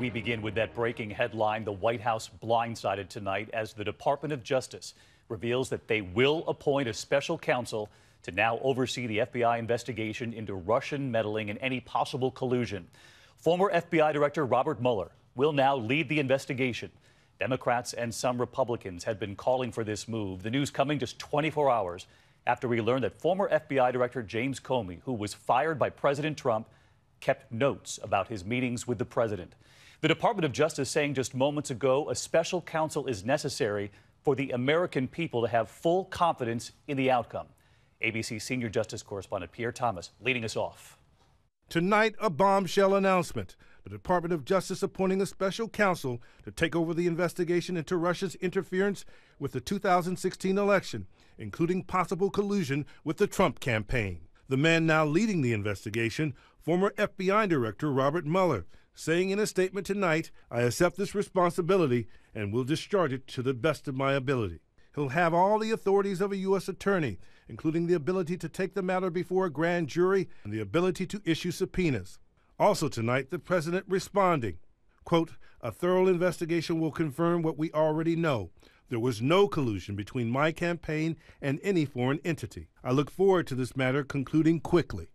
We begin with that breaking headline. The White House blindsided tonight as the Department of Justice reveals that they will appoint a special counsel to now oversee the FBI investigation into Russian meddling and any possible collusion. Former FBI Director Robert Mueller will now lead the investigation. Democrats and some Republicans had been calling for this move. The news coming just 24 hours after we learned that former FBI Director James Comey, who was fired by President Trump, kept notes about his meetings with the president. The Department of Justice saying just moments ago a special counsel is necessary for the American people to have full confidence in the outcome. ABC Senior Justice Correspondent Pierre Thomas leading us off. Tonight, a bombshell announcement. The Department of Justice appointing a special counsel to take over the investigation into Russia's interference with the 2016 election, including possible collusion with the Trump campaign. The man now leading the investigation, former FBI Director Robert Mueller, saying in a statement tonight, "I accept this responsibility and will discharge it to the best of my ability." He'll have all the authorities of a U.S. attorney, including the ability to take the matter before a grand jury and the ability to issue subpoenas. Also tonight, the president responding, quote, "A thorough investigation will confirm what we already know. There was no collusion between my campaign and any foreign entity. I look forward to this matter concluding quickly."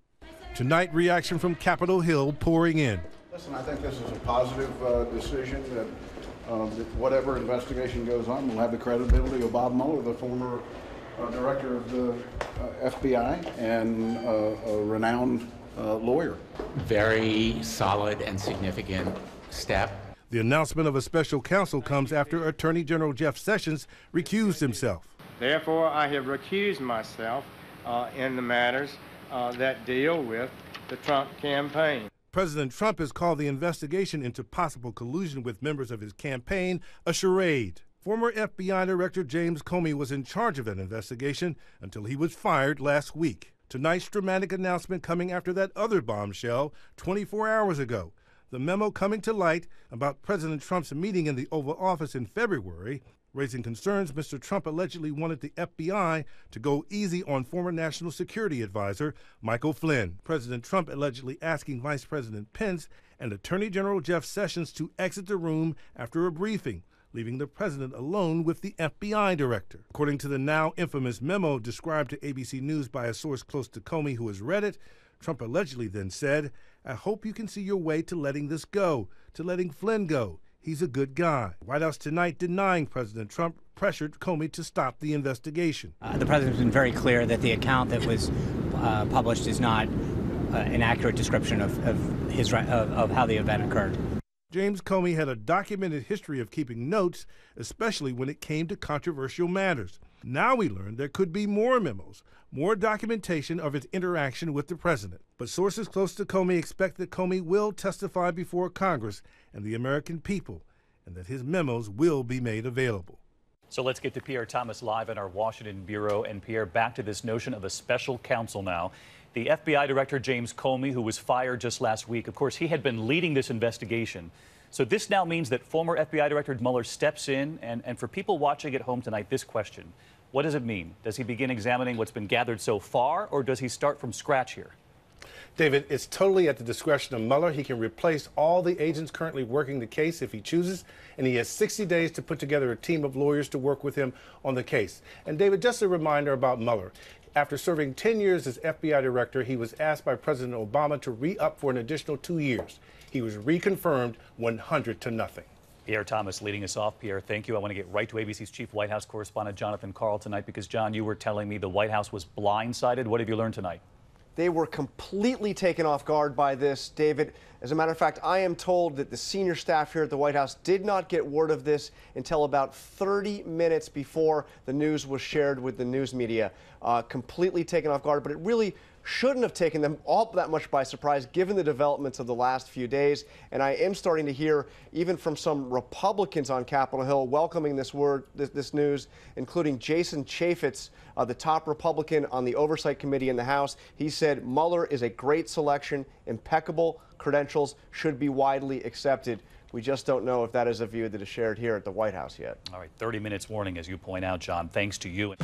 Tonight, reaction from Capitol Hill pouring in. Listen, I think this is a positive decision that whatever investigation goes on will have the credibility of Bob Mueller, the former director of the FBI and a renowned lawyer. Very solid and significant step. The announcement of a special counsel comes after Attorney General Jeff Sessions recused himself. Therefore, I have recused myself in the matters that deal with the Trump campaign. President Trump has called the investigation into possible collusion with members of his campaign a charade. Former FBI Director James Comey was in charge of that investigation until he was fired last week. Tonight's dramatic announcement coming after that other bombshell 24 hours ago. The memo coming to light about President Trump's meeting in the Oval Office in February, raising concerns Mr. Trump allegedly wanted the FBI to go easy on former National Security Advisor Michael Flynn. President Trump allegedly asking Vice President Pence and Attorney General Jeff Sessions to exit the room after a briefing, leaving the president alone with the FBI director. According to the now infamous memo described to ABC News by a source close to Comey who has read it, Trump allegedly then said, "I hope you can see your way to letting this go, to letting Flynn go. He's a good guy." White House tonight denying President Trump pressured Comey to stop the investigation. The president's been very clear that the account that was published is not an accurate description of how the event occurred. James Comey had a documented history of keeping notes, especially when it came to controversial matters. Now we learn there could be more memos, more documentation of his interaction with the president. But sources close to Comey expect that Comey will testify before Congress and the American people, and that his memos will be made available. So let's get to Pierre Thomas live in our Washington bureau. And Pierre, back to this notion of a special counsel now. The FBI Director James Comey, who was fired just last week, of course, he had been leading this investigation. So this now means that former FBI Director Mueller steps in. And for people watching at home tonight, this question: what does it mean? Does he begin examining what's been gathered so far, or does he start from scratch here? David, it's totally at the discretion of Mueller. He can replace all the agents currently working the case if he chooses, and he has 60 days to put together a team of lawyers to work with him on the case. And David, just a reminder about Mueller. After serving 10 years as FBI director, he was asked by President Obama to re-up for an additional 2 years. He was reconfirmed 100-0. Pierre Thomas leading us off. Pierre, thank you. I want to get right to ABC's chief White House correspondent, Jonathan Karl, tonight, because, John, you were telling me the White House was blindsided. What have you learned tonight? They were completely taken off guard by this, David. As a matter of fact, I am told that the senior staff here at the White House did not get word of this until about 30 minutes before the news was shared with the news media. Completely taken off guard, but it really shouldn't have taken them all that much by surprise given the developments of the last few days. And I am starting to hear even from some Republicans on Capitol Hill welcoming this news, including Jason Chaffetz, the top Republican on the Oversight Committee in the House. He said Mueller is a great selection, impeccable credentials, should be widely accepted. We just don't know if that is a view that is shared here at the White House yet. All right, 30 minutes warning, as you point out, John. Thanks to you.